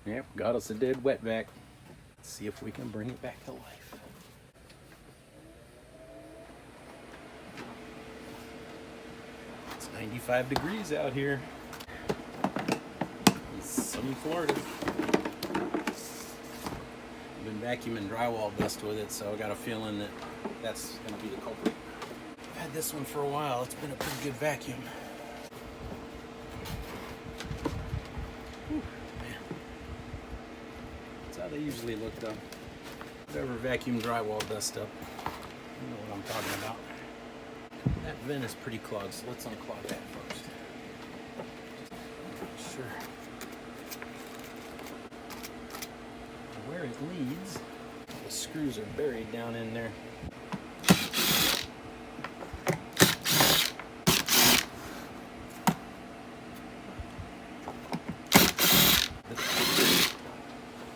Yep, got us a dead wet vac. Let's see if we can bring it back to life. It's 95 degrees out here. It's sunny Florida. I've been vacuuming drywall dust with it, so I got a feeling that that's going to be the culprit. I've had this one for a while. It's been a pretty good vacuum. Whew, man. That's how they usually look, though. Whatever vacuum drywall dust up, you know what I'm talking about. That vent is pretty clogged, so let's unclog that first. Just sure. Where it leads, the screws are buried down in there.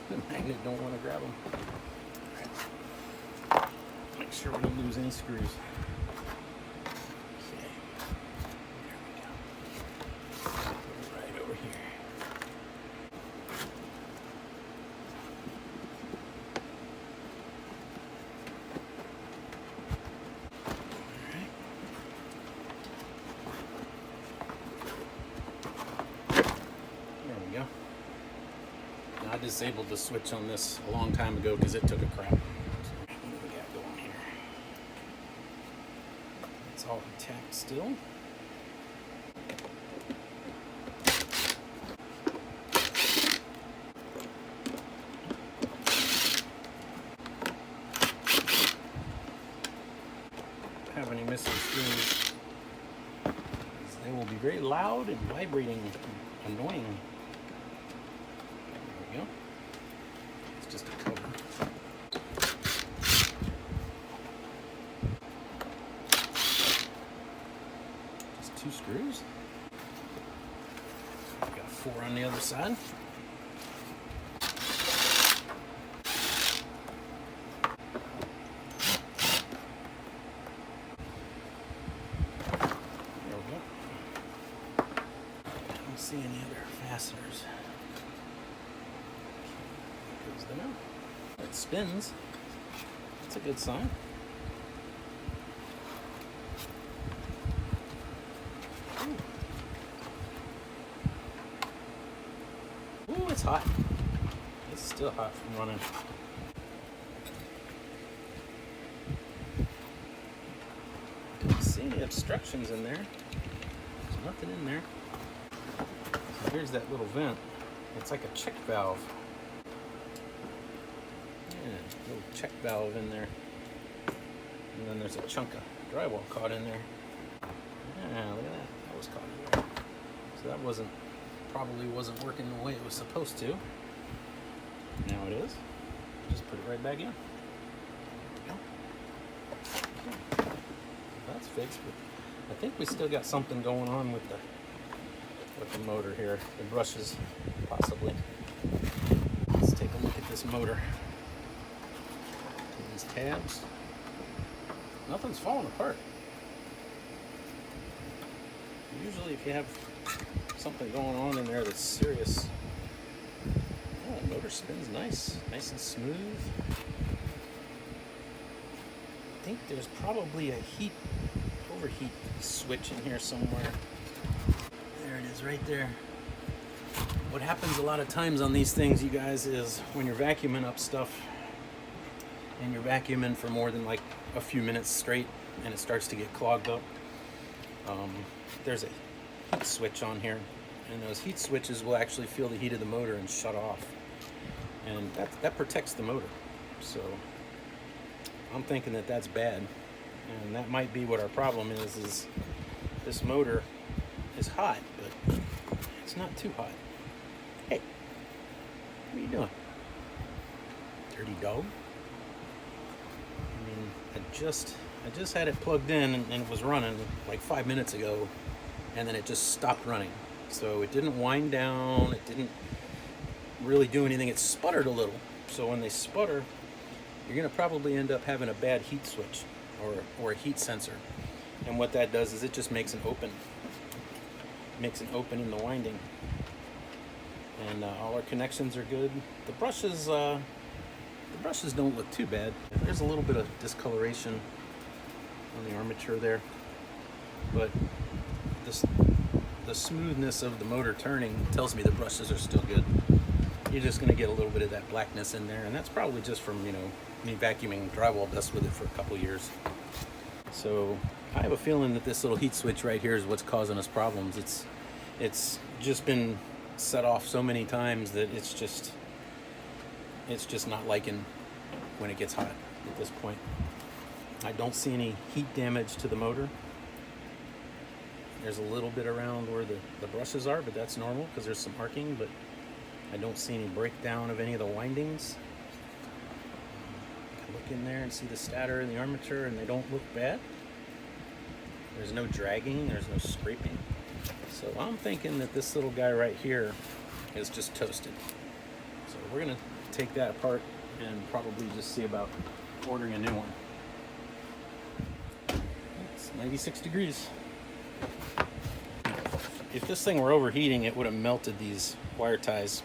The magnet don't want to grab them. Make sure we don't lose any screws. Okay, there we go. Right over here. I disabled the switch on this a long time ago because it took a crap. So what do we got going here? It's all intact still. Don't have any missing screws. They will be very loud and vibrating and annoying. It's just a cover. Just 2 screws. Got 4 on the other side. There we go. I don't see any other fasteners. It spins. That's a good sign. Ooh, it's hot. It's still hot from running. Don't see any obstructions in there. There's nothing in there. So here's that little vent. It's like a check valve. Little check valve in there, and then there's a chunk of drywall caught in there. Yeah, look at that. That was caught in there. So that probably wasn't working the way it was supposed to. Now it is. Just put it right back in. There we go. Okay. That's fixed, but I think we still got something going on with the motor here. The brushes, possibly. Let's take a look at this motor. These tabs, nothing's falling apart. Usually if you have something going on in there that's serious, oh, the motor spins nice and smooth. I think there's probably a overheat switch in here somewhere. There it is right there. What happens a lot of times on these things, you guys, is when you're vacuuming up stuff and you're vacuuming for more than like a few minutes straight and it starts to get clogged up, there's a heat switch on here, and those heat switches will actually feel the heat of the motor and shut off, and that protects the motor. So I'm thinking that that's bad, and that might be what our problem is this motor is hot, but it's not too hot. Hey, what are you doing, dirty dog? I just had it plugged in and it was running like 5 minutes ago, and then it just stopped running. So it didn't wind down, it didn't really do anything. It sputtered a little. So when they sputter, you're going to probably end up having a bad heat switch or a heat sensor. And what that does is it just makes an open in the winding. and all our connections are good. The brushes don't look too bad. There's a little bit of discoloration on the armature there, but the smoothness of the motor turning tells me the brushes are still good. You're just going to get a little bit of that blackness in there, and that's probably just from, you know, me vacuuming drywall dust with it for a couple years. So I have a feeling that this little heat switch right here is what's causing us problems. It's just been set off so many times that it's just not liking when it gets hot at this point. I don't see any heat damage to the motor. There's a little bit around where the brushes are, but that's normal because there's some arcing, but I don't see any breakdown of any of the windings. I can look in there and see the stator and the armature, and they don't look bad. There's no dragging, there's no scraping. So I'm thinking that this little guy right here is just toasted. So we're gonna take that apart and probably just see about ordering a new one. It's 96 degrees. If this thing were overheating, it would have melted these wire ties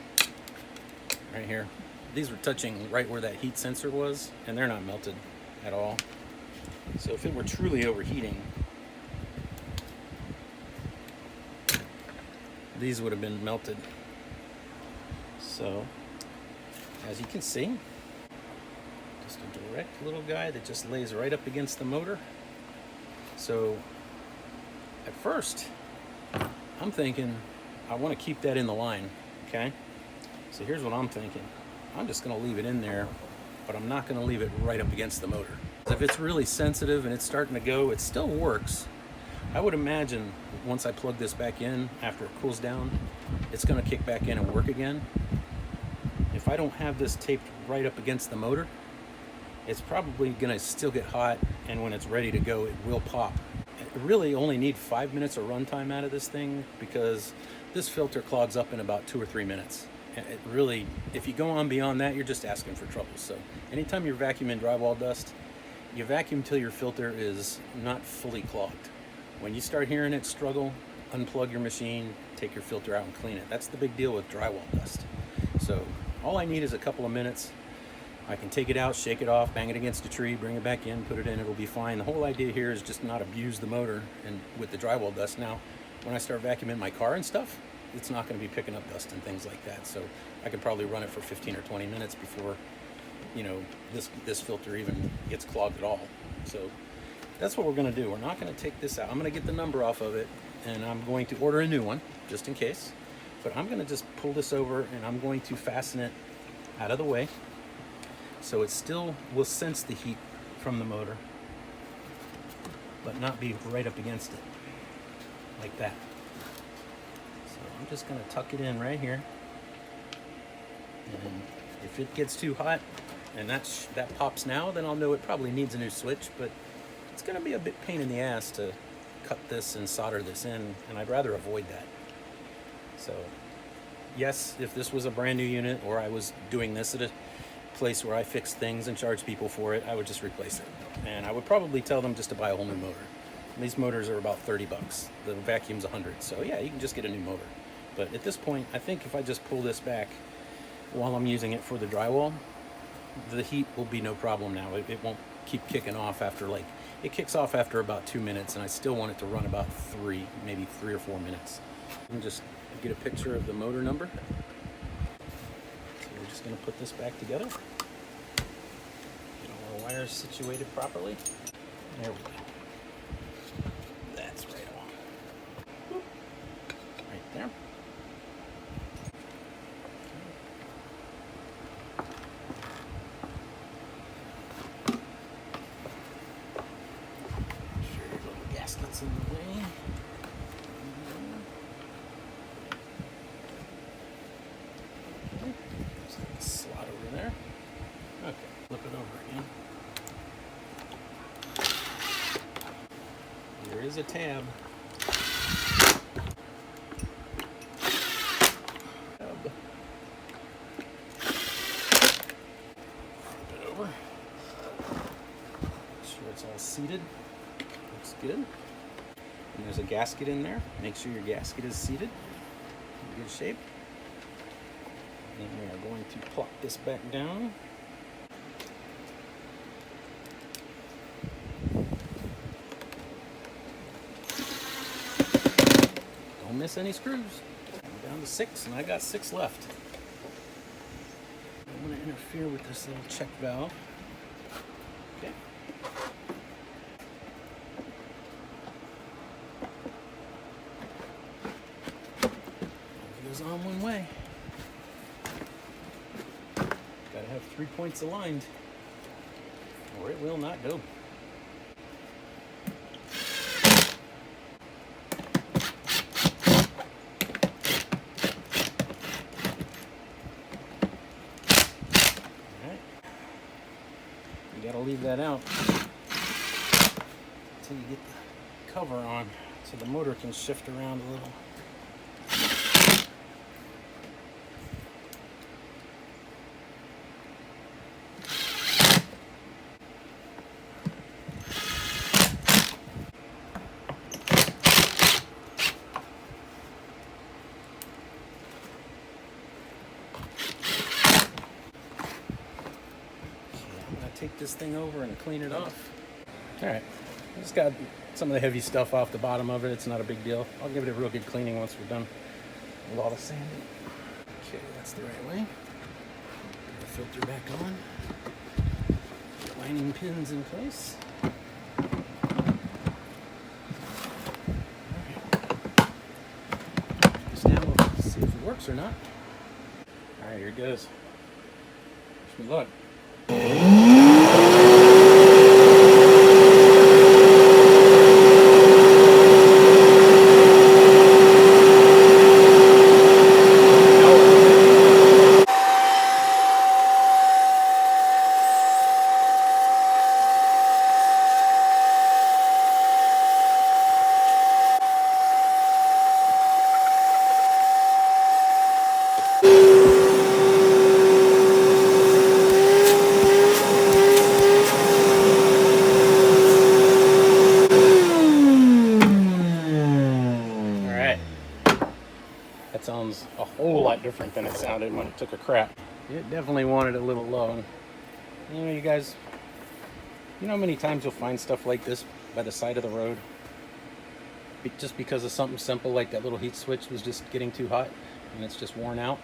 right here. These were touching right where that heat sensor was, and they're not melted at all. So if it were truly overheating, these would have been melted. So as you can see, just a direct little guy that just lays right up against the motor. So at first, I'm thinking I want to keep that in the line, okay? So here's what I'm thinking. I'm just going to leave it in there, but I'm not going to leave it right up against the motor. If it's really sensitive and it's starting to go, it still works. I would imagine once I plug this back in, after it cools down, it's going to kick back in and work again. If I don't have this taped right up against the motor, it's probably going to still get hot, and when it's ready to go, it will pop. I really only need 5 minutes of runtime out of this thing because this filter clogs up in about 2 or 3 minutes. It really, if you go on beyond that, you're just asking for trouble. So anytime you're vacuuming drywall dust, you vacuum till your filter is not fully clogged. When you start hearing it struggle, unplug your machine, take your filter out and clean it. That's the big deal with drywall dust. So all I need is a couple of minutes. I can take it out, shake it off, bang it against a tree, bring it back in, put it in, it'll be fine. The whole idea here is just not abuse the motor and with the drywall dust. Now, when I start vacuuming my car and stuff, it's not going to be picking up dust and things like that. So I could probably run it for 15 or 20 minutes before, you know, this filter even gets clogged at all. So that's what we're going to do. We're not going to take this out. I'm going to get the number off of it, and I'm going to order a new one just in case. But I'm going to just pull this over, and I'm going to fasten it out of the way so it still will sense the heat from the motor, but not be right up against it like that. So I'm just going to tuck it in right here, and if it gets too hot and that pops now, then I'll know it probably needs a new switch. But it's going to be a bit pain in the ass to cut this and solder this in, and I'd rather avoid that. So yes, if this was a brand new unit, or I was doing this at a place where I fix things and charge people for it, I would just replace it. And I would probably tell them just to buy a whole new motor. These motors are about 30 bucks. The vacuum's 100. So yeah, you can just get a new motor. But at this point, I think if I just pull this back while I'm using it for the drywall, the heat will be no problem now. It won't keep kicking off after, like, it kicks off after about 2 minutes, and I still want it to run about maybe 3 or 4 minutes. And just get a picture of the motor number. So we're just going to put this back together. Get all our wires situated properly. There we go. That's right on. Right there. Make sure your little gasket's in the way. Slot over there. Okay, flip it over again. There is a tab. Flip it over. Make sure it's all seated. Looks good. And there's a gasket in there. Make sure your gasket is seated in good shape. And we are going to plop this back down. Don't miss any screws. I'm down to 6, and I got 6 left. I don't want to interfere with this little check valve. Okay. It goes on one way. Gotta have 3 points aligned, or it will not go. You gotta leave that out until you get the cover on so the motor can shift around a little. Take this thing over and clean it off. Alright, I just got some of the heavy stuff off the bottom of it. It's not a big deal. I'll give it a real good cleaning once we're done with all the sanding. Okay, that's the right way. Put the filter back on. Lining pins in place. Put this down, we'll see if it works or not. Alright, here it goes. Wish me luck. That sounds a whole lot different than it sounded when it took a crap. It definitely wanted a little low. And, you know, you guys, you know how many times you'll find stuff like this by the side of the road? Just because of something simple like that little heat switch was just getting too hot and it's just worn out.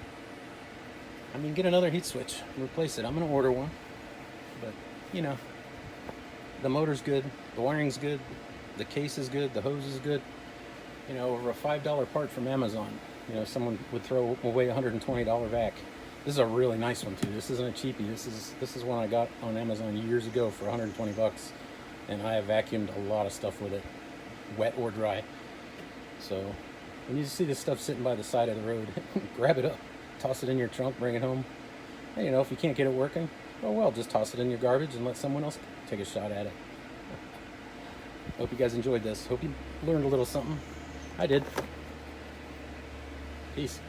I mean, get another heat switch and replace it. I'm going to order one. But, you know, the motor's good, the wiring's good, the case is good, the hose is good. You know, over a $5 part from Amazon. You know, someone would throw away a $120 vac. This is a really nice one too. This isn't a cheapie. This is one I got on Amazon years ago for 120 bucks, and I have vacuumed a lot of stuff with it, wet or dry. So when you see this stuff sitting by the side of the road, grab it up, toss it in your trunk, bring it home. And, you know, if you can't get it working, oh well, just toss it in your garbage and let someone else take a shot at it. Hope you guys enjoyed this. Hope you learned a little something. I did. Peace.